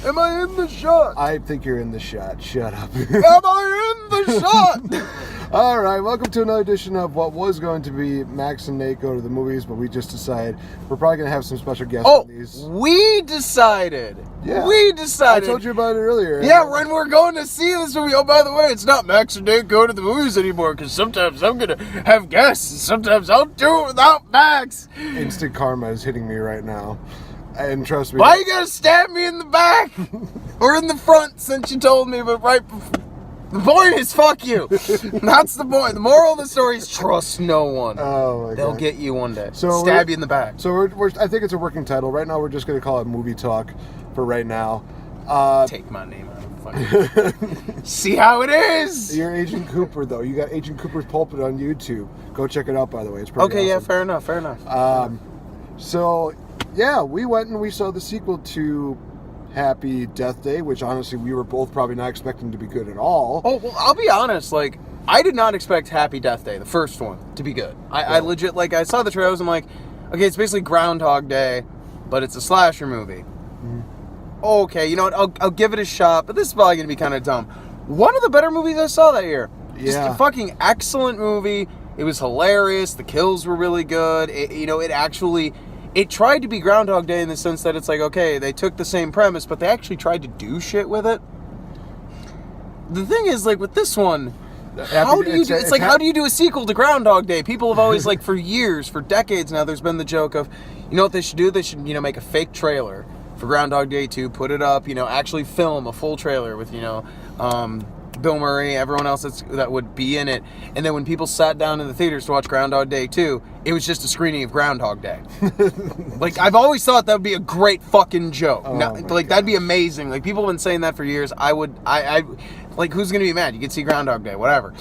Am I in the shot? I think you're in the shot. Shut up. Am I in the shot? All right, welcome to another edition of what was going to be Max and Nate Go to the Movies, but we just decided we're probably going to have some special guests on these. We decided. Yeah. We decided. I told you about it earlier. Yeah, when we're going to see this movie. Oh, by the way, it's not Max and Nate Go to the Movies anymore, because sometimes I'm going to have guests, and sometimes I'll do it without Max. Instant karma is hitting me right now. And trust me. Why you gotta stab me in the back? Or in the front, since you told me, but right before. The point is, fuck you. That's the point. The moral of the story is trust no one. Oh my God. They'll get you one day. So stab you in the back. So we're I think it's a working title. Right now we're just going to call it Movie Talk for right now. Take my name out of fucking. See how it is? You're Agent Cooper, though. You got Agent Cooper's Pulpit on YouTube. Go check it out, by the way. It's pretty okay, awesome. yeah, fair enough. So, yeah, we went and we saw the sequel to Happy Death Day, which honestly we were both probably not expecting to be good at all. Oh, well, I'll be honest, like, I did not expect Happy Death Day, the first one, to be good. I legit, like, I saw the trailers, I'm like, okay, it's basically Groundhog Day, but it's a slasher movie. Mm-hmm. Okay, you know what, I'll give it a shot, but this is probably going to be kind of dumb. One of the better movies I saw that year. Just a fucking excellent movie. It was hilarious. The kills were really good. It tried to be Groundhog Day in the sense that it's like, okay, they took the same premise, but they actually tried to do shit with it. The thing is, like, with this one, how do you do a sequel to Groundhog Day? People have always, like, for years, for decades now, there's been the joke of, you know what they should do? They should, make a fake trailer for Groundhog Day 2, put it up, actually film a full trailer with, Bill Murray, everyone else that would be in it. And then when people sat down in the theaters to watch Groundhog Day 2, it was just a screening of Groundhog Day. Like, I've always thought that would be a great fucking joke. That'd be amazing. Like, people have been saying that for years. Like, who's going to be mad? You can see Groundhog Day, whatever.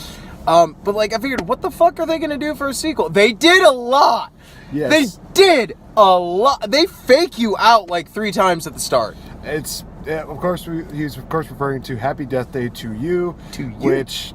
But, like, I figured, what the fuck are they going to do for a sequel? They did a lot. Yes. They did a lot. They fake you out, like, 3 times at the start. Of course, he's referring to Happy Death Day to You, which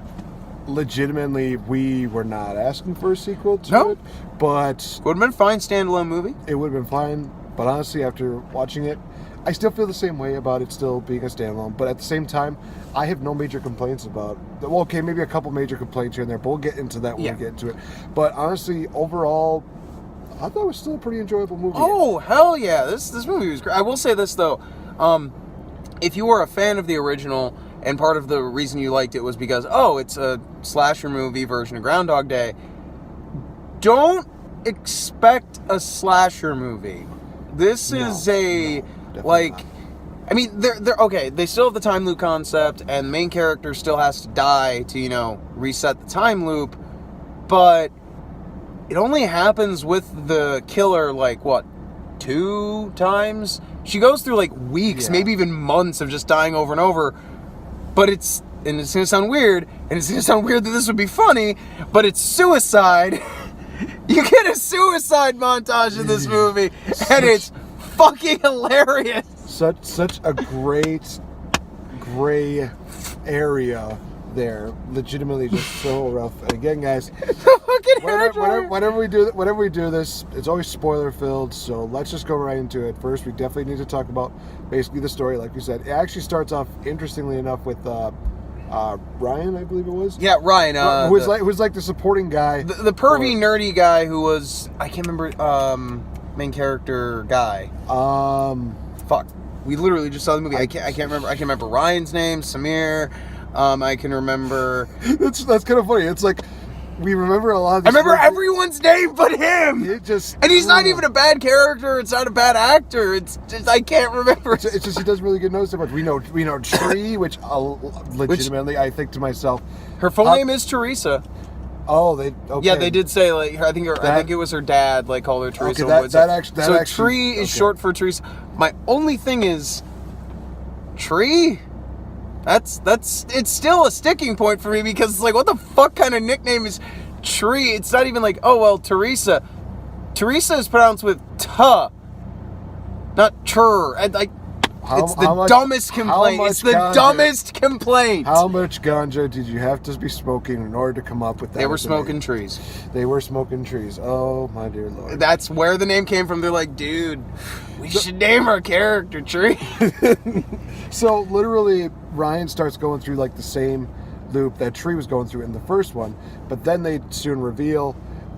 legitimately we were not asking for a sequel to it, but would have been a fine standalone movie. It would have been fine, but honestly, after watching it, I still feel the same way about it still being a standalone. But at the same time, I have no major complaints about. Well, okay, maybe a couple major complaints here and there, but we'll get into that when we get into it. But honestly, overall, I thought it was still a pretty enjoyable movie. Oh hell yeah! This movie was great. I will say this though. If you were a fan of the original, and part of the reason you liked it was because, it's a slasher movie version of Groundhog Day, don't expect a slasher movie. This is they're okay, they still have the time loop concept, and the main character still has to die to, reset the time loop, but it only happens with the killer, 2 times? She goes through, weeks, maybe even months of just dying over and over. But it's going to sound weird, and it's going to sound weird that this would be funny, but it's suicide. You get a suicide montage in this movie, and it's fucking hilarious. Such a great gray area there, legitimately just so rough. And again, guys, whenever we do this, it's always spoiler filled. So let's just go right into it. First, we definitely need to talk about basically the story. Like you said, it actually starts off interestingly enough with Ryan, I believe it was. Yeah, Ryan. Who was like the supporting guy, the pervy nerdy guy who was, I can't remember main character guy. Fuck. We literally just saw the movie. I can't remember. I can remember Ryan's name, Samir. I can remember. That's kind of funny. It's like we remember a lot of. I remember everyone's name but him. And he's not even a bad character. It's not a bad actor. It's just I can't remember. It's just he doesn't really get noticed so much. We know Tree, which legitimately I think to myself, her full name is Teresa. Oh, yeah, they did say I think it was her dad called her Teresa. Okay, Tree is short for Teresa. My only thing is, Tree. It's still a sticking point for me because it's what the fuck kind of nickname is Tree? It's not even Teresa. Teresa is pronounced with T, not Tur. It's the dumbest complaint. It's the dumbest complaint. How much ganja did you have to be smoking in order to come up with that? They were smoking trees. They were smoking trees. Oh, my dear Lord. That's where the name came from. They're like, dude, we should name our character Tree. So, literally, Ryan starts going through, like, the same loop that Tree was going through in the first one. But then they soon reveal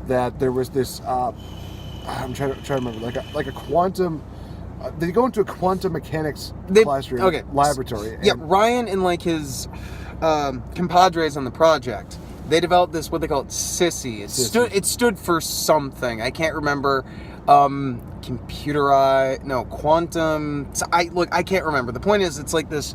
that there was this, I'm trying to remember, like a quantum... they go into a quantum mechanics classroom laboratory. Yeah, Ryan and like his compadres on the project, they developed this, what they call it, SISI. It stood for something. I can't remember. Quantum. I can't remember. The point is, it's like this.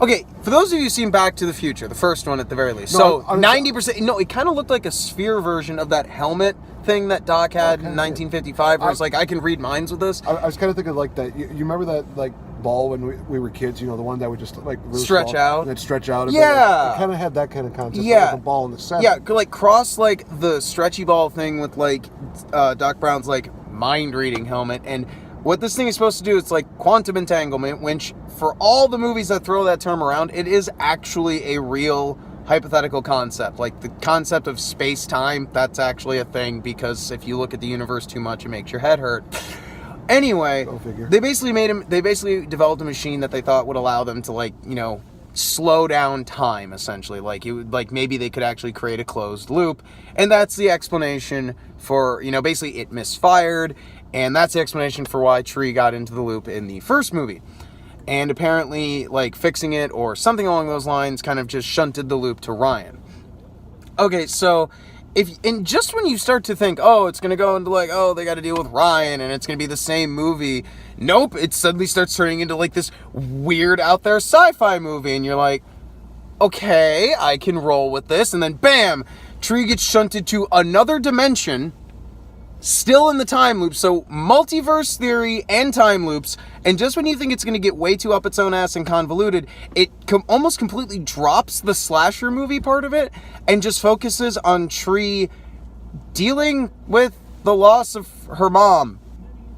Okay, for those of you who've seen Back to the Future, the first one at the very least. So 90%. No, it kind of looked like a sphere version of that helmet thing that Doc had in 1955, where it's like, I can read minds with this. I was kind of thinking like that. You remember that like ball when we were kids? You know, the one that would just like really stretch out. And stretch out. Yeah. It kind of had that kind of concept. Yeah. Like a ball in the center. Yeah, like cross like the stretchy ball thing with like Doc Brown's like mind reading helmet. And what this thing is supposed to do, it's like quantum entanglement, which for all the movies that throw that term around, it is actually a real hypothetical concept. Like the concept of space-time, that's actually a thing, because if you look at the universe too much, it makes your head hurt. Anyway, they basically developed a machine that they thought would allow them to, like, you know, slow down time, essentially. Like it would, like, maybe they could actually create a closed loop. And that's the explanation for, you know, basically it misfired. And that's the explanation for why Tree got into the loop in the first movie. And apparently, like, fixing it or something along those lines kind of just shunted the loop to Ryan. Okay, so just when you start to think, oh, it's going to go into like, oh, they got to deal with Ryan and it's going to be the same movie. Nope, it suddenly starts turning into like this weird out there sci-fi movie. And you're like, okay, I can roll with this. And then bam, Tree gets shunted to another dimension, still in the time loop. So multiverse theory and time loops. And just when you think it's going to get way too up its own ass and convoluted, it almost completely drops the slasher movie part of it and just focuses on Tree dealing with the loss of her mom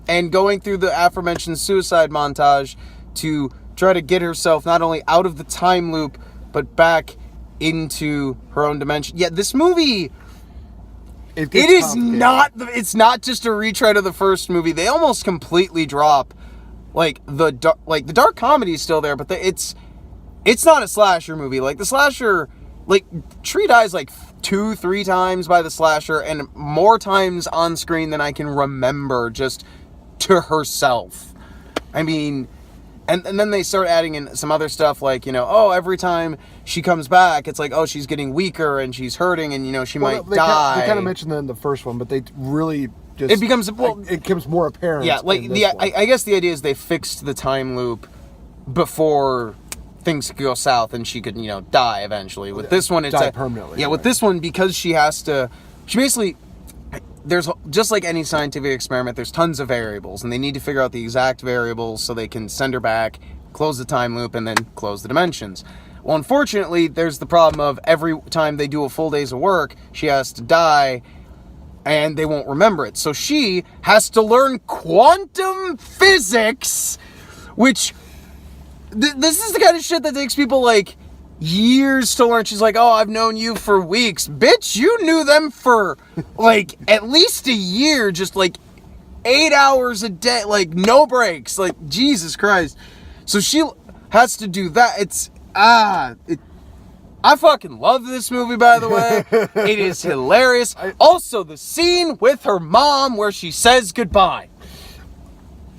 and going through the aforementioned suicide montage to try to get herself not only out of the time loop, but back into her own dimension. Yeah, this movie... It's not just a retread of the first movie. They almost completely drop the dark comedy is still there, but it's not a slasher movie. Like the slasher, like Tree dies like 2-3 times by the slasher, and more times on screen than I can remember, just to herself. I mean, and then they start adding in some other stuff like, you know, oh, every time she comes back, it's like, oh, she's getting weaker and she's hurting and, you know, she might die. They kind of mentioned that in the first one, but they really just... It becomes more apparent. Yeah, like, I guess the idea is they fixed the time loop before things could go south and she could, you know, die eventually. With this one, it's... Die permanently. Yeah, with this one, because she basically... There's, just like any scientific experiment, there's tons of variables, and they need to figure out the exact variables so they can send her back, close the time loop, and then close the dimensions. Well, unfortunately, there's the problem of every time they do a full day's of work, she has to die, and they won't remember it. So she has to learn quantum physics, which... this is the kind of shit that takes people, like, years to learn. She's like, oh, I've known you for weeks. Bitch, you knew them for, like, at least a year, just, like, 8 hours a day, like, no breaks. Like, Jesus Christ. So she has to do that. I fucking love this movie, by the way. It is hilarious. Also, the scene with her mom where she says goodbye.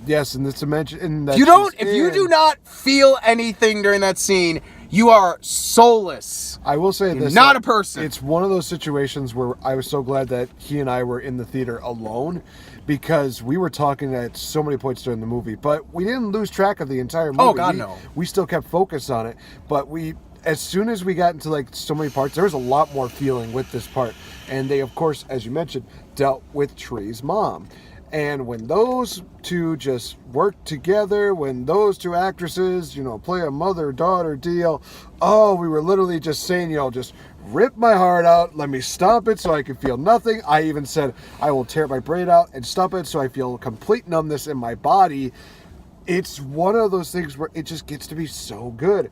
Yes, and this dimension... If you do not feel anything during that scene, you are soulless. I will say this. Not a person. It's one of those situations where I was so glad that he and I were in the theater alone, because we were talking at so many points during the movie, but we didn't lose track of the entire movie. Oh, God, no. We still kept focus on it, but as soon as we got into, like, so many parts, there was a lot more feeling with this part. And they, of course, as you mentioned, dealt with Tree's mom. And when those two just work together, when those two actresses, you know, play a mother-daughter deal, oh, we were literally just saying, you know, just rip my heart out, let me stomp it so I can feel nothing. I even said, I will tear my brain out and stomp it so I feel complete numbness in my body. it's one of those things where it just gets to be so good.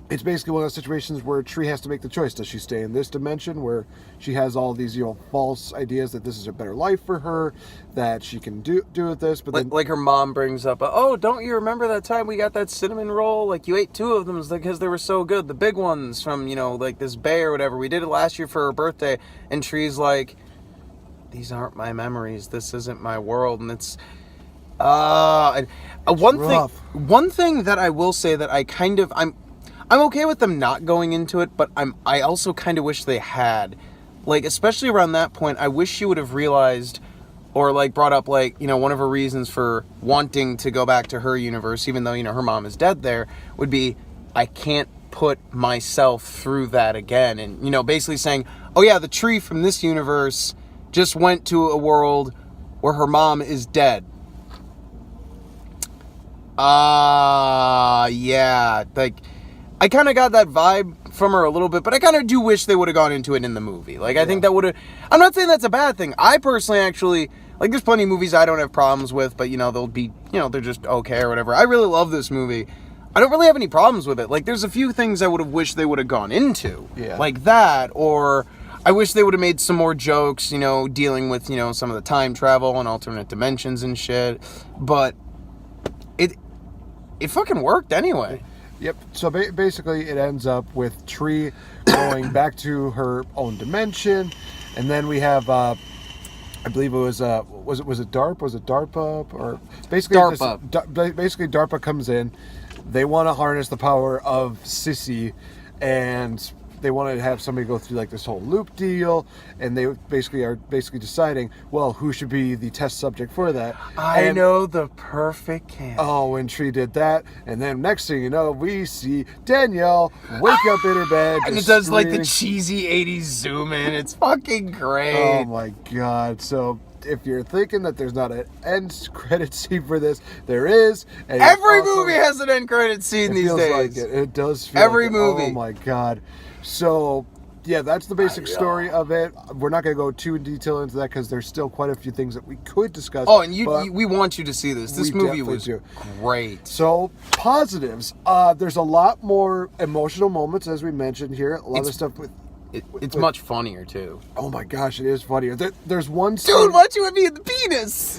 It's basically one of those situations where Tree has to make the choice. Does she stay in this dimension where she has all these, false ideas that this is a better life for her, that she can do with this, but then... Like her mom brings up, oh, don't you remember that time we got that cinnamon roll? Like, you ate 2 of them because they were so good. The big ones from, like this bay or whatever. We did it last year for her birthday. And Tree's like, these aren't my memories. This isn't my world. And it's... one thing that I will say that I'm okay with them not going into it, but I also kind of wish they had. Like, especially around that point, I wish she would have realized or, like, brought up, like, one of her reasons for wanting to go back to her universe, even though, her mom is dead there, would be, I can't put myself through that again. And, basically saying, oh, yeah, the Tree from this universe just went to a world where her mom is dead. Yeah, like... I kind of got that vibe from her a little bit, but I kind of do wish they would have gone into it in the movie. Like, I think that would have... I'm not saying that's a bad thing. I personally actually... Like, there's plenty of movies I don't have problems with, but, they'll be... they're just okay or whatever. I really love this movie. I don't really have any problems with it. Like, there's a few things I would have wished they would have gone into. Yeah. Like that, or... I wish they would have made some more jokes, dealing with, some of the time travel and alternate dimensions and shit. But... It fucking worked anyway. Yep. So basically, it ends up with Tree going back to her own dimension, and then we have, I believe it was it DARPA? Was it DARPA? Or basically DARPA. Basically, DARPA comes in. They want to harness the power of Sissy, and they wanted to have somebody go through like this whole loop deal, and they basically are deciding, well, who should be the test subject for that. I know the perfect candidate. Oh, and Tree did that, and then next thing you know, we see Danielle wake up in her bed, and it does like the cheesy 80s zoom in. It's fucking great. Oh my god. So if you're thinking that there's not an end credit scene for this, there is. And every movie has an end credit scene these days. Like it does feel every like movie. Oh my god. So, yeah, that's the basic story of it. We're not going to go too in detail into that because there's still quite a few things that we could discuss. Oh, and we want you to see this. This movie was great. So, positives. There's a lot more emotional moments, as we mentioned here. A lot of stuff with... It's much funnier, too. Oh my gosh, it is funnier. There's one scene... Dude, why'd you have me in the penis?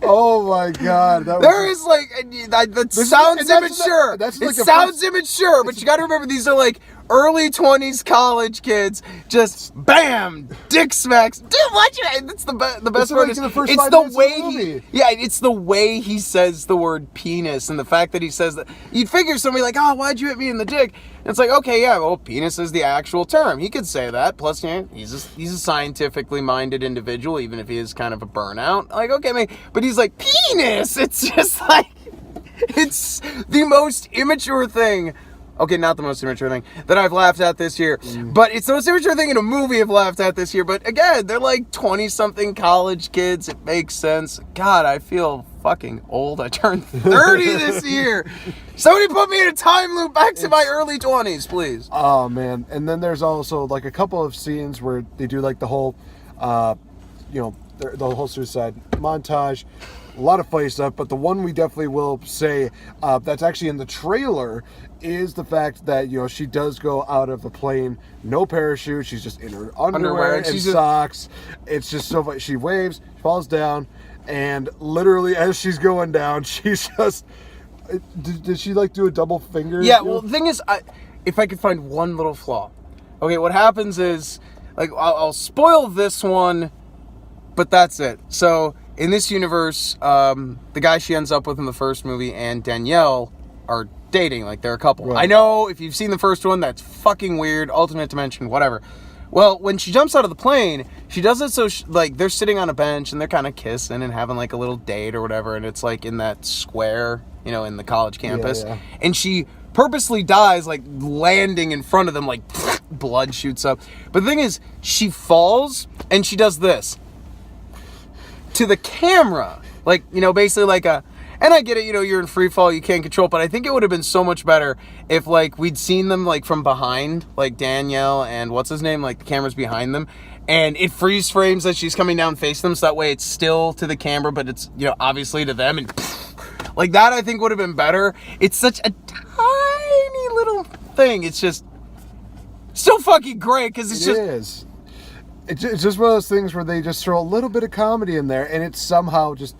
Oh my god. There is like... That sounds immature. It sounds immature, but you gotta remember these are like early 20s college kids. Just bam! Dick smacks. Dude, why'd you... It's the best part. It's the way it's the way he says the word penis, and the fact that he says that. You'd figure somebody like, oh, why'd you hit me in the dick? And it's like, okay, yeah, well, penis is the actual term. He could say that. Plus, he's a scientifically minded individual, even if he is kind of a burnout. Like, okay, man, but he's like, penis! It's just like, it's the most immature thing. Okay, not the most immature thing that I've laughed at this year, but it's the most immature thing in a movie I've laughed at this year. But again, they're like 20-something college kids. It makes sense. God, I feel fucking old. I turned 30 this year. Somebody put me in a time loop back to my early 20s, please. Oh, man. And then there's also like a couple of scenes where they do like the whole, the whole suicide montage. A lot of funny stuff, but the one we definitely will say that's actually in the trailer is the fact that, she does go out of the plane, no parachute, she's just in her underwear and socks. It's just so funny. She waves, falls down, and literally as she's going down, she's just... Did she like do a double finger? Yeah, well, the thing is, if I could find one little flaw. Okay, what happens is, like, I'll spoil this one, but that's it. So... in this universe, the guy she ends up with in the first movie and Danielle are dating, like they're a couple. Right. I know, if you've seen the first one, that's fucking weird, alternate dimension, whatever. Well, when she jumps out of the plane, she does it so, they're sitting on a bench and they're kind of kissing and having like a little date or whatever, and it's like in that square, in the college campus. Yeah. And she purposely dies, like landing in front of them, like blood shoots up. But the thing is, she falls and she does this to the camera, like, basically like and I get it, you're in free fall, you can't control, but I think it would have been so much better if, like, we'd seen them, like, from behind, like, Danielle and what's his name, like, the camera's behind them, and it freeze frames as she's coming down face them, so that way it's still to the camera, but it's, you know, obviously to them, and like that I think would have been better. It's such a tiny little thing. It's just so fucking great because it's just. It's just one of those things where they just throw a little bit of comedy in there, and it somehow just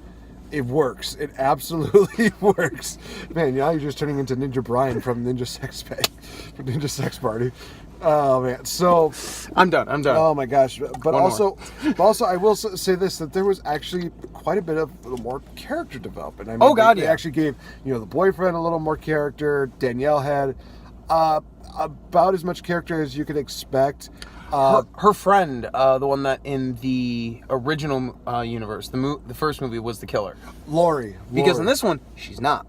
it works. It absolutely works. Man, now you're just turning into Ninja Brian from Ninja Sex Party. Oh man, so I'm done. Oh my gosh, but One also I will say this, that there was actually quite a bit of more character development. I mean, they actually gave, you know, the boyfriend a little more character. Danielle had about as much character as you could expect. Her friend, the one that in the original universe, the first movie, was the killer. Lori. Because in this one, she's not.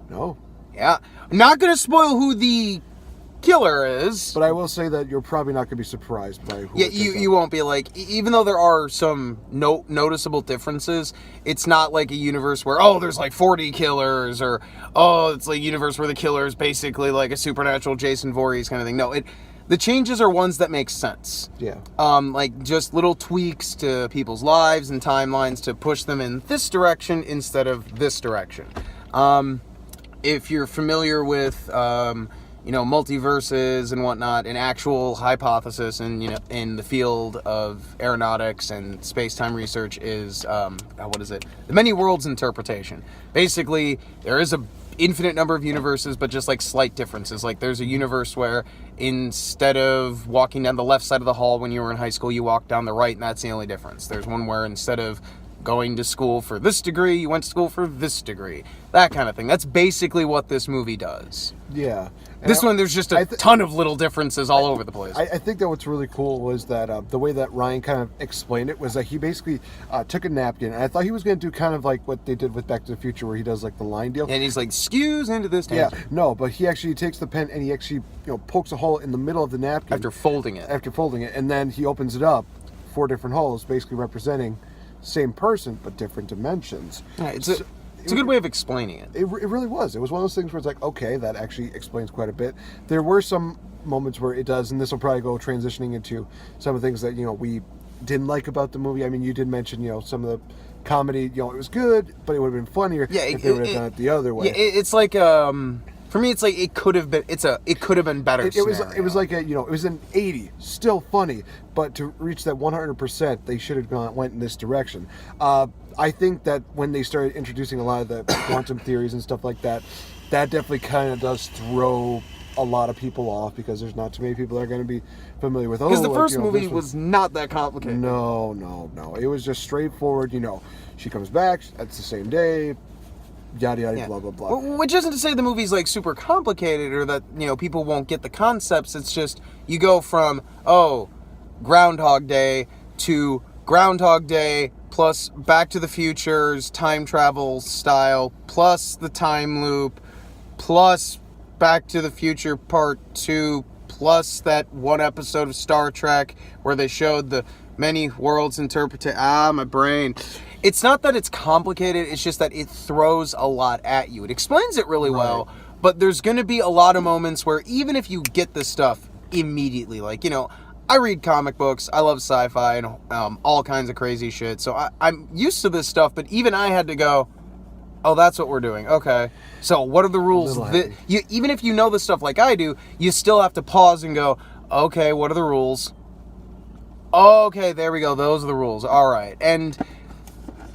No. Yeah. I'm not going to spoil who the killer is. But I will say that you're probably not going to be surprised by who. Yeah, you won't be. Like, even though there are some noticeable differences, it's not like a universe where, oh, there's like 40 killers, or, oh, it's like a universe where the killer is basically like a supernatural Jason Voorhees kind of thing. No, the changes are ones that make sense. Yeah. Like just little tweaks to people's lives and timelines to push them in this direction instead of this direction. If you're familiar with, you know, multiverses and whatnot, an actual hypothesis in the field of aeronautics and space-time research is, what is it? The many worlds interpretation. Basically, there is a infinite number of universes, but just like slight differences. Like there's a universe where instead of walking down the left side of the hall when you were in high school, you walked down the right, and that's the only difference. There's one where instead of going to school for this degree, you went to school for this degree. That kind of thing. That's basically what this movie does. Yeah. This one, there's just a ton of little differences all over the place. I think that what's really cool was that the way that Ryan kind of explained it was that he basically took a napkin, and I thought he was going to do kind of like what they did with Back to the Future, where he does like the line deal. And he's like, "Excuse into this tangent." Yeah, no, but he actually takes the pen and he actually, you know, pokes a hole in the middle of the napkin. After folding it, and then he opens it up, 4 different holes, basically representing same person but different dimensions. Yeah, it's a good way of explaining it. It really was. It was one of those things where it's like, okay, that actually explains quite a bit. There were some moments where it does, and this will probably go transitioning into some of the things that, you know, we didn't like about the movie. I mean, you did mention, you know, some of the comedy, you know, it was good, but it would have been funnier if they would have done it the other way. Yeah, it's like, for me, it's like it could have been better. It was like it was an 80, still funny, but to reach that 100%, they should have went in this direction. I think that when they started introducing a lot of the quantum theories and stuff like that, that definitely kind of does throw a lot of people off, because there's not too many people that are going to be familiar with. Because the first movie was not that complicated. No. It was just straightforward. You know, she comes back. It's the same day. Yada yada, blah blah blah. Which isn't to say the movie's like super complicated or that, you know, people won't get the concepts. It's just you go from Groundhog Day to Groundhog Day plus Back to the Future's time travel style plus the time loop plus Back to the Future Part 2 plus that one episode of Star Trek where they showed the many worlds interpreted. My brain. It's not that it's complicated, it's just that it throws a lot at you. It explains it really well, but there's going to be a lot of moments where even if you get this stuff immediately, like, you know, I read comic books, I love sci-fi and all kinds of crazy shit, so I'm used to this stuff, but even I had to go, oh, that's what we're doing. Okay. So what are the rules? Even if you know the stuff like I do, you still have to pause and go, okay, what are the rules? Okay, there we go. Those are the rules. All right. And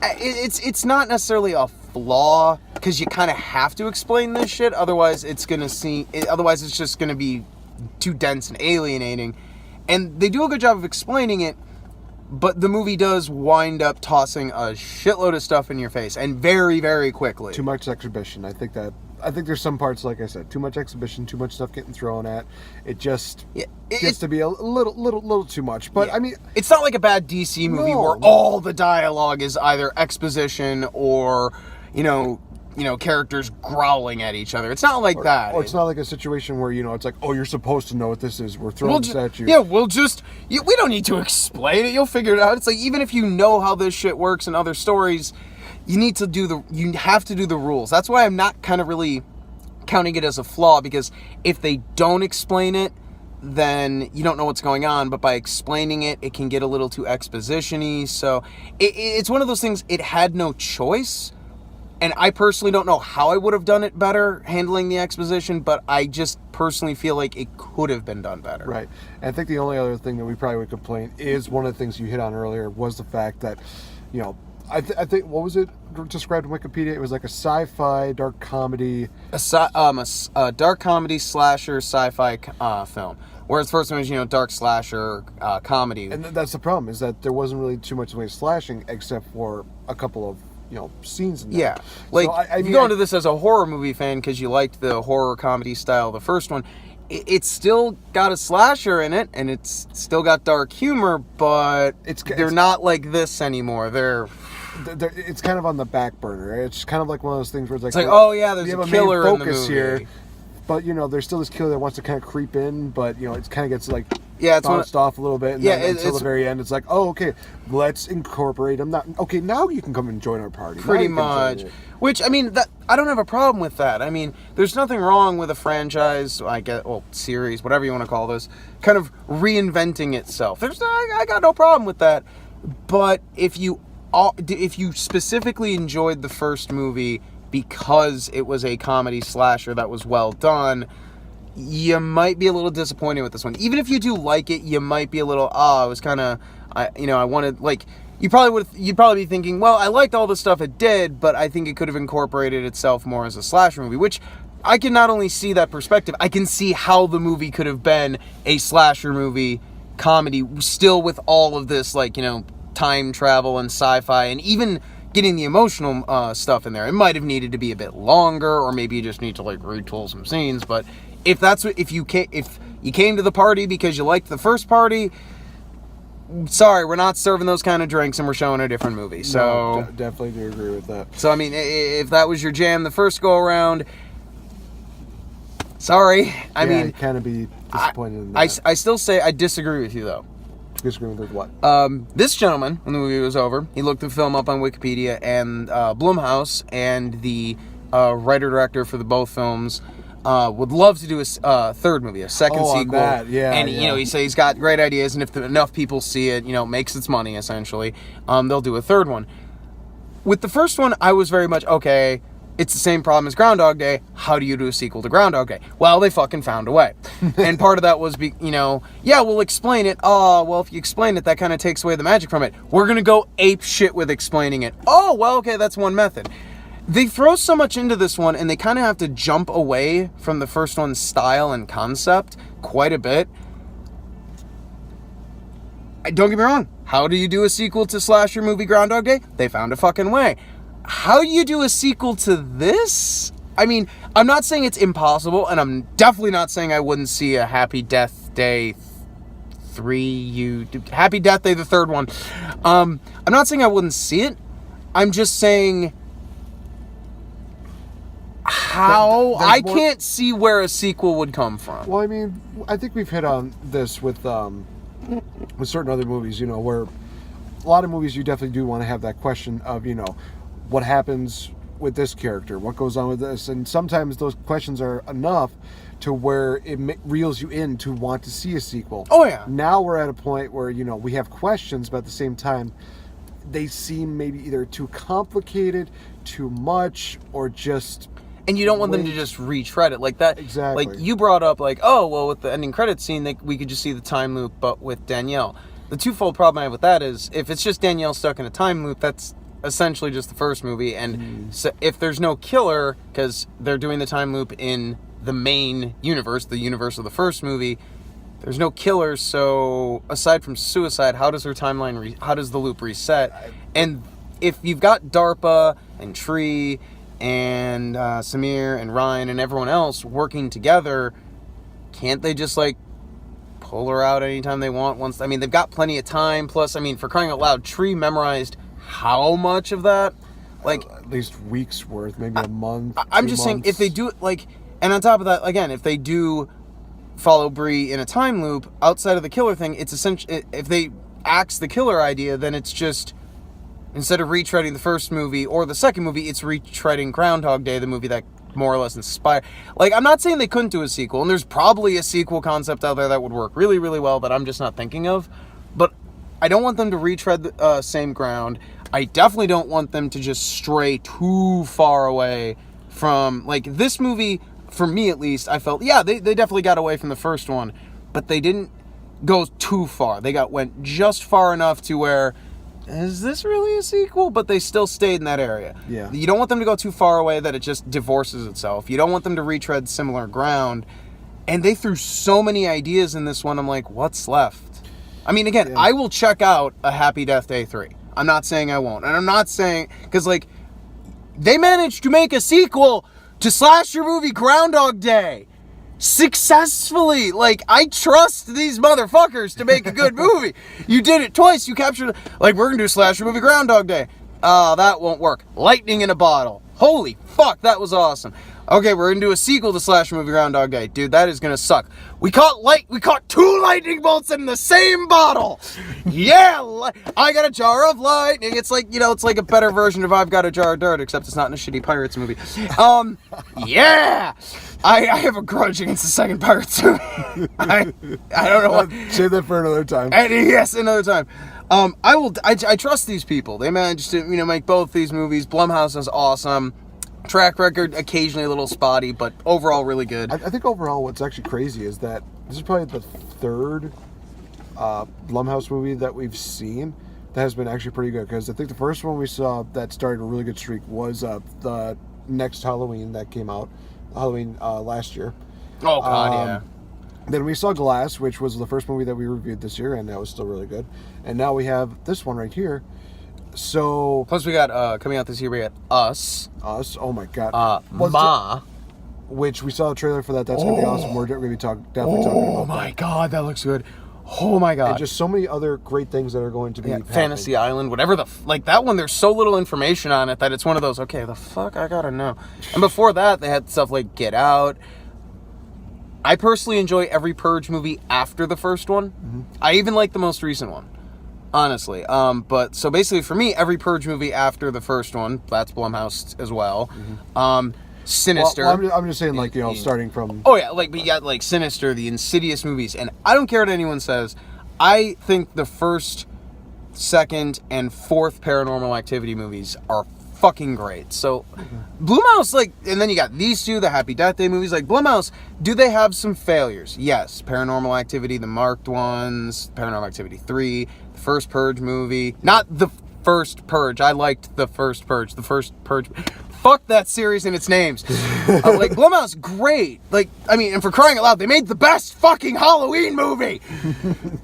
it's not necessarily a flaw, because you kind of have to explain this shit. Otherwise, it's just going to be too dense and alienating. And they do a good job of explaining it, but the movie does wind up tossing a shitload of stuff in your face, and very, very quickly. Too much exhibition. I think there's some parts, like I said, too much exhibition, too much stuff getting thrown at. It just gets to be a little too much. But I mean, it's not like a bad DC movie where all the dialogue is either exposition or, you know, characters growling at each other. It's not like that. Or it's not like a situation where, you know, it's like, oh, you're supposed to know what this is. We're throwing this at you. Yeah, we don't need to explain it. You'll figure it out. It's like, even if you know how this shit works in other stories, you have to do the rules. That's why I'm not kind of really counting it as a flaw, because if they don't explain it, then you don't know what's going on. But by explaining it, it can get a little too exposition-y. So it's one of those things, it had no choice. And I personally don't know how I would have done it better handling the exposition, but I just personally feel like it could have been done better. Right. And I think the only other thing that we probably would complain is one of the things you hit on earlier was the fact that, you know, I think, what was it described in Wikipedia? It was like a sci-fi, dark comedy. A dark comedy slasher sci-fi film. Whereas the first one was, you know, dark slasher comedy. And that's the problem, is that there wasn't really too much way of slashing except for a couple of, you know, scenes in there. Yeah. Like, so if you go into this as a horror movie fan because you liked the horror comedy style of the first one, it's still got a slasher in it, and it's still got dark humor, but they're not like this anymore. It's kind of on the back burner. It's kind of like one of those things where it's like oh yeah, there's a killer main in the focus movie here, but you know, there's still this killer that wants to kind of creep in, but you know, it kind of gets like it's bounced off a little bit, and then until it's the very end, it's like, oh, okay, let's incorporate him. Okay, now you can come and join our party. Pretty much. Which, I mean, I don't have a problem with that. I mean, there's nothing wrong with a franchise, series, whatever you want to call this, kind of reinventing itself. I got no problem with that. But if you specifically enjoyed the first movie because it was a comedy slasher that was well done, you might be a little disappointed with this one. Even if you do like it, you might be a little, I was kind of, I wanted, like, you'd probably be thinking, well, I liked all the stuff it did, but I think it could have incorporated itself more as a slasher movie, which I can not only see that perspective, I can see how the movie could have been a slasher movie comedy, still with all of this, like, you know, time travel and sci-fi, and even getting the emotional stuff in there. It might have needed to be a bit longer, or maybe you just need to, like, retool some scenes, but if you came to the party because you liked the first party, sorry, we're not serving those kind of drinks, and we're showing a different movie. So no, definitely do agree with that. So I mean, if that was your jam the first go around, sorry. I mean, kind of be disappointed in that. I still say I disagree with you though. Disagree with what? This gentleman, when the movie was over, he looked the film up on Wikipedia, and Blumhouse and the writer-director for both films would love to do a third movie, a second sequel. And you know, he said he's got great ideas, and if enough people see it, you know, makes its money essentially, they'll do a third one. With the first one, I was very much okay. It's the same problem as Groundhog Day. How do you do a sequel to Groundhog Day? Well, they fucking found a way. And part of that was, we'll explain it. Oh, well, if you explain it, that kind of takes away the magic from it. We're going to go ape shit with explaining it. Oh, well, okay, that's one method. They throw so much into this one, and they kind of have to jump away from the first one's style and concept quite a bit. Don't get me wrong. How do you do a sequel to slasher movie Groundhog Day? They found a fucking way. How do you do a sequel to this? I mean, I'm not saying it's impossible, and I'm definitely not saying I wouldn't see a Happy Death Day 3. Happy Death Day, the third one. I'm not saying I wouldn't see it. I'm just saying how I can't see where a sequel would come from. Well, I mean, I think we've hit on this with certain other movies, you know, where a lot of movies you definitely do want to have that question of, you know, what happens with this character, what goes on with this, and sometimes those questions are enough to where it reels you in to want to see a sequel. Oh yeah. Now we're at a point where, you know, we have questions, but at the same time they seem maybe either too complicated, too much, or just, and you don't want them to just retread it like that. Exactly. Like you brought up, like, oh well, with the ending credits scene, we could just see the time loop, but with Danielle. The twofold problem I have with that is if it's just Danielle stuck in a time loop, that's essentially just the first movie, and so if there's no killer, because they're doing the time loop in the main universe, the universe of the first movie, there's no killer, so aside from suicide, how does her timeline, how does the loop reset? And if you've got DARPA and Tree and Samir and Ryan and everyone else working together, can't they just, like, pull her out anytime they want? I mean, they've got plenty of time, plus, I mean, for crying out loud, Tree memorized how much of that? Like, at least weeks worth, maybe a month. I'm just saying, if they do it, like, and on top of that, again, if they do follow Bree in a time loop outside of the killer thing, it's essentially, if they axe the killer idea, then it's just, instead of retreading the first movie or the second movie, it's retreading Groundhog Day, the movie that more or less inspired. Like, I'm not saying they couldn't do a sequel, and there's probably a sequel concept out there that would work really, really well that I'm just not thinking of. But I don't want them to retread the same ground. I definitely don't want them to just stray too far away from, like, this movie, for me at least, I felt, yeah, they definitely got away from the first one, but they didn't go too far. They went just far enough to where, is this really a sequel? But they still stayed in that area. Yeah. You don't want them to go too far away that it just divorces itself. You don't want them to retread similar ground. And they threw so many ideas in this one, I'm like, what's left? I mean, again, Yeah. I will check out a Happy Death Day 3. I'm not saying I won't. And I'm not saying, because, like, they managed to make a sequel to slasher movie Groundhog Day. Successfully. Like, I trust these motherfuckers to make a good movie. You did it twice. You captured, like, we're gonna do a slasher movie Groundhog Day. That won't work. Lightning in a bottle. Holy fuck, that was awesome. Okay, we're gonna do a sequel to slasher movie Groundhog Day. Dude, that is gonna suck. We caught 2 lightning bolts in the same bottle. Yeah, I got a jar of lightning. It's like, it's like a better version of I've Got a Jar of Dirt, except it's not in a shitty Pirates movie. Yeah. I have a grudge against the second Pirates movie. I don't know what. Save that for another time. And yes, another time. I trust these people. They managed to, make both these movies. Blumhouse is awesome. Track record occasionally a little spotty, but overall really good. I think overall what's actually crazy is that this is probably the third Blumhouse movie that we've seen that has been actually pretty good. Because I think the first one we saw that started a really good streak was the next Halloween that came out, Halloween last year. Oh god, yeah. Then we saw Glass, which was the first movie that we reviewed this year, and that was still really good. And now we have this one right here. So plus we got coming out this year, we got Us. Oh my god. Ma. Which we saw a trailer for that. That's gonna be awesome. We're gonna be definitely talking about that. Oh my god, that looks good. Oh my god. And just so many other great things that are going to be Fantasy Island, whatever like that one, there's so little information on it that it's one of those, okay, the fuck, I gotta know. And before that, they had stuff like Get Out. I personally enjoy every Purge movie after the first one. Mm-hmm. I even like the most recent one, honestly. But so basically for me, every Purge movie after the first one, that's Blumhouse as well. Mm-hmm. Sinister. Well, I'm just saying, like, starting from... Oh, yeah, like, we got, like, Sinister, the Insidious movies, and I don't care what anyone says, I think the first, second, and fourth Paranormal Activity movies are fucking great. So, Blumhouse, like, and then you got these two, the Happy Death Day movies, like, Blumhouse, do they have some failures? Yes. Paranormal Activity, the marked ones, Paranormal Activity 3, the first Purge movie, not the first Purge, I liked the first Purge, fuck that series and its names. Like, Blumhouse, great. Like, I mean, and for crying out loud, they made the best fucking Halloween movie.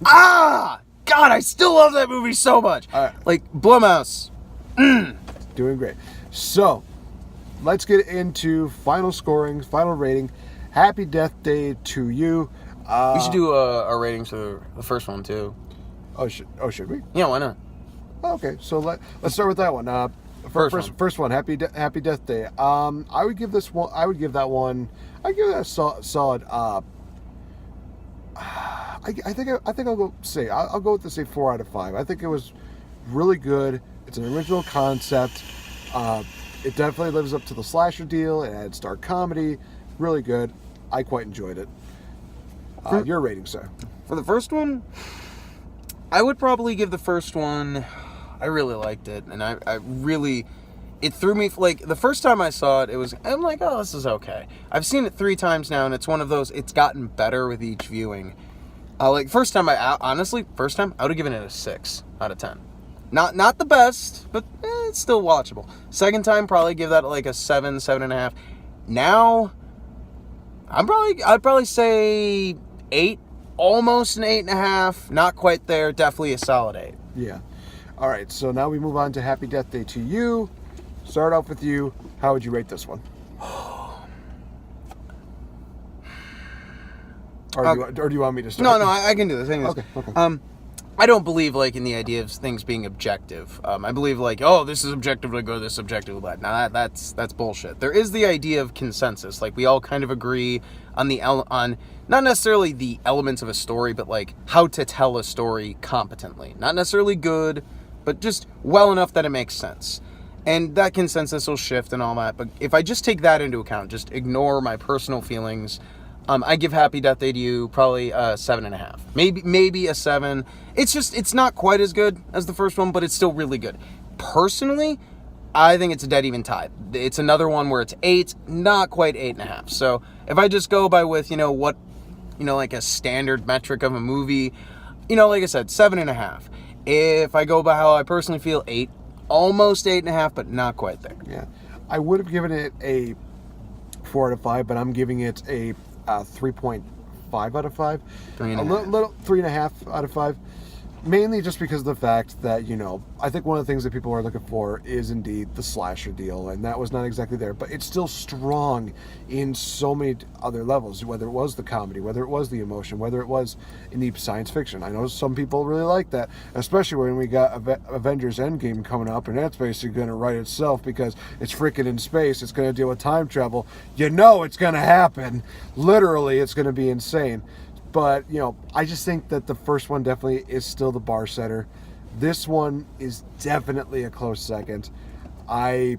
God, I still love that movie so much. Like, Blumhouse. Doing great. So, let's get into final scoring, final rating. Happy Death Day to you. We should do our ratings for the first one, too. Oh, should we? Yeah, why not? Okay, so let's start with that one. First one, Happy Death Day. I would give that one. I'd give that a solid. I think I'll go with the 4 out of 5. I think it was really good. It's an original concept. It definitely lives up to the slasher deal. It adds dark comedy. Really good. I quite enjoyed it. Your rating, sir? For the first one, I would probably give the first one. I really liked it, and I really, it threw me, like, the first time I saw it, I'm like, oh, this is okay. I've seen it 3 times now, and it's one of those, it's gotten better with each viewing. First time, I would have given it a 6 out of 10. Not the best, but it's still watchable. Second time, probably give that like a 7, 7.5. Now, I'd probably say 8, almost an 8.5. Not quite there, definitely a solid 8. Yeah. All right, so now we move on to Happy Death Day to you. Start off with you. How would you rate this one? Or do you want me to start? No, I can do this. Okay. I don't believe, like, in the idea of things being objective. I believe, like, oh, this is objective, like, oh, this is subjective, like, nah, that's bullshit. There is the idea of consensus. Like, we all kind of agree on on not necessarily the elements of a story, but, like, how to tell a story competently. Not necessarily good, but just well enough that it makes sense. And that consensus will shift and all that. But if I just take that into account, just ignore my personal feelings, I give Happy Death Day to You probably a 7.5. Maybe a 7. It's not quite as good as the first one, but it's still really good. Personally, I think it's a dead even tie. It's another one where it's 8, not quite 8.5. So if I just go by with, what, like a standard metric of a movie, like I said, 7.5. If I go by how I personally feel, 8. Almost 8.5, but not quite there. Yeah. I would have given it a 4 out of 5, but I'm giving it a 3.5 out of 5. 3.5. 3.5 out of 5. Mainly just because of the fact that, I think one of the things that people are looking for is indeed the slasher deal, and that was not exactly there, but it's still strong in so many other levels, whether it was the comedy, whether it was the emotion, whether it was in the science fiction. I know some people really like that, especially when we got Avengers Endgame coming up, and that's basically going to write itself because it's freaking in space, it's going to deal with time travel. It's going to happen. Literally, it's going to be insane. But, I just think that the first one definitely is still the bar setter. This one is definitely a close second. I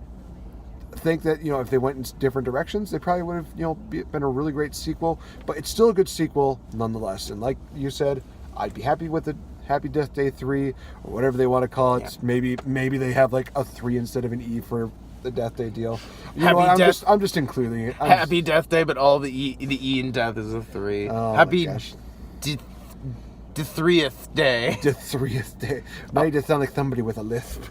think that, if they went in different directions, they probably would have, been a really great sequel. But it's still a good sequel nonetheless. And like you said, I'd be happy with it. Happy Death Day 3, or whatever they want to call it. Yeah. Maybe they have like a 3 instead of an E for the Death Day deal. I'm just including it. Happy Death Day, but all the E in death is a 3. Oh, Happy the 3th day. The 3th day. Now you just sound like somebody with a lisp.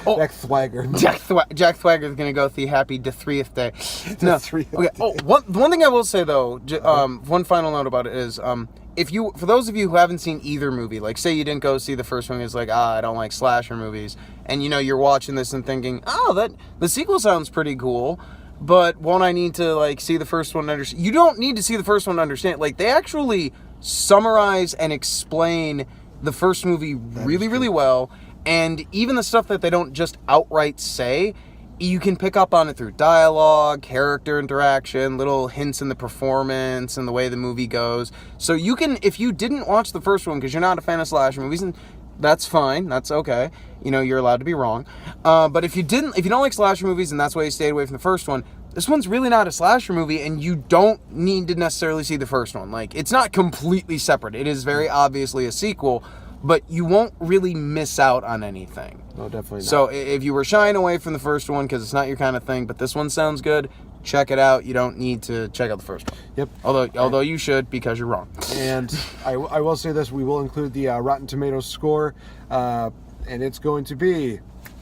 Oh, Jack Swagger. Jack Swagger is gonna go with the Happy the 3th day. The 3th okay. day. Oh, one thing I will say though, one final note about it is, for those of you who haven't seen either movie, like say you didn't go see the first one, it's like, I don't like slasher movies, and you're watching this and thinking, that the sequel sounds pretty cool, but won't I need to like see the first one to understand? You don't need to see the first one to understand. Like they actually summarize and explain the first movie really, really well, and even the stuff that they don't just outright say, you can pick up on it through dialogue, character interaction, little hints in the performance and the way the movie goes. So you can, if you didn't watch the first one because you're not a fan of slasher movies, and that's fine, that's okay. You're allowed to be wrong. But if you don't like slasher movies and that's why you stayed away from the first one, this one's really not a slasher movie, and you don't need to necessarily see the first one. Like, it's not completely separate. It is very obviously a sequel, but you won't really miss out on anything. No, definitely not. So if you were shying away from the first one because it's not your kind of thing, but this one sounds good, check it out. You don't need to check out the first one. Yep. Although you should, because you're wrong. And I will say this, we will include the Rotten Tomatoes score, and it's going to be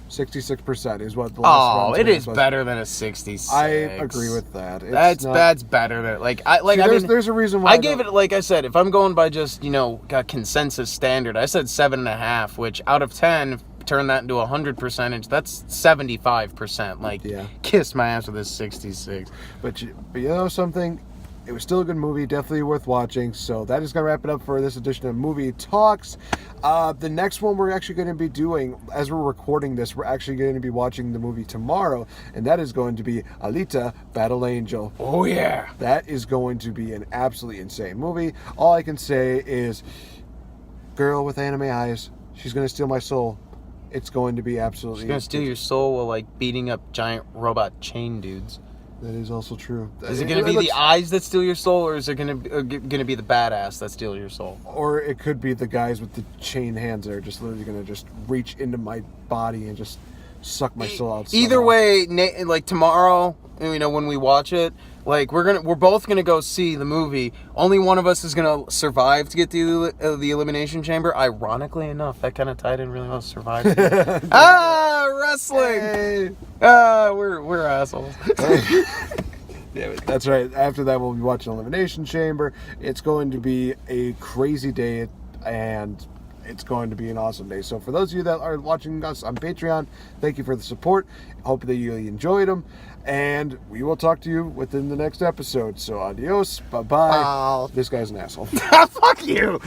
66% is what the last it is better than a 66. I agree with that. That's better than there's a reason why I gave it, like I said, if I'm going by just a consensus standard, I said 7.5, which out of 10, turn that into 100%, that's 75%. Kiss my ass with this 66. But something. It was still a good movie, definitely worth watching. So that is going to wrap it up for this edition of Movie Talks. The next one we're actually going to be doing, as we're recording this, we're actually going to be watching the movie tomorrow, and that is going to be Alita: Battle Angel. Oh, yeah. That is going to be an absolutely insane movie. All I can say is, girl with anime eyes, she's going to steal my soul. It's going to be absolutely... She's going to steal your soul while, beating up giant robot chain dudes. That is also true. Is it going to be the eyes that steal your soul, or is it going to be the badass that steal your soul? Or it could be the guys with the chain hands that are just literally going to just reach into my body and just suck my soul out. Either way, tomorrow, when we watch it, we're both gonna go see the movie. Only one of us is gonna survive to get to the elimination chamber. Ironically enough, that kind of tied in really well. Survive. Wrestling. Hey. We're assholes. Yeah, that's right. After that, we'll be watching Elimination Chamber. It's going to be a crazy day, and it's going to be an awesome day. So for those of you that are watching us on Patreon, thank you for the support. Hope that you really enjoyed them. And we will talk to you within the next episode. So adios. Bye-bye. Wow. This guy's an asshole. Fuck you.